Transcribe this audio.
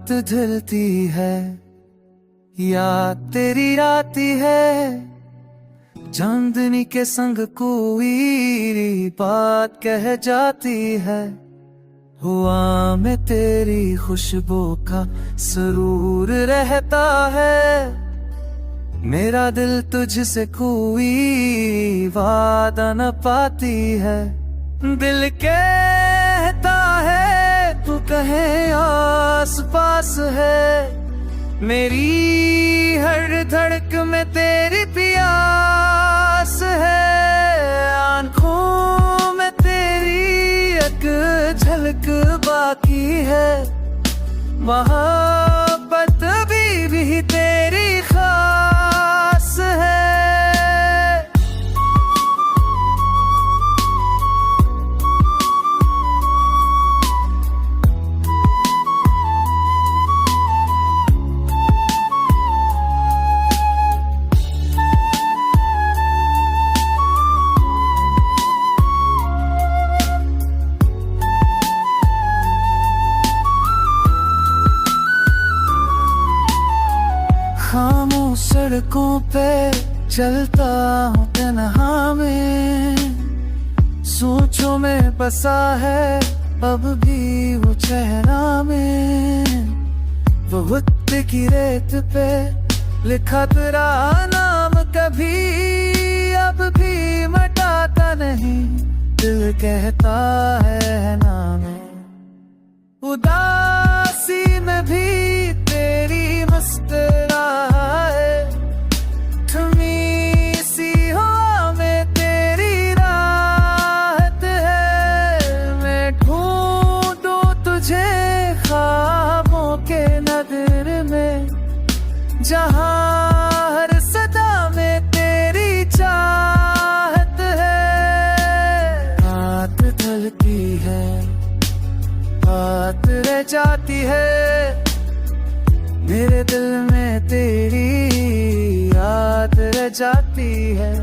रात ढलती है, याद तेरी आती है। चांदनी के संग कोई बात कह जाती है। हुआ में तेरी खुशबू का सरूर रहता है। मेरा दिल तुझसे कोई वादा न पाती है। दिल कहता है तू कहे आस पास है। मेरी हर धड़क में तेरी प्यास है। आंखों में तेरी एक झलक बाकी है। मोहब्बत भी तेरी खास है। खामोश सड़कों पे चलता हूँ तन्हा में। सोचों में बसा है अब भी वो चेहरा में। वो वक्त की रेत पे लिखा तेरा नाम कभी अब भी मिटाता नहीं। दिल कहता है नाम। उदासी में भी तेरी मुस्कुराहट, थमी सी हवा में तेरी राहत है। मैं ढूंढूं तुझे ख्वाबों के नगर में, जहां हर सदा में तेरी चाहत है। रात ढलती है, बात रह जाती है। मेरे दिल में तेरी याद रह जाती है।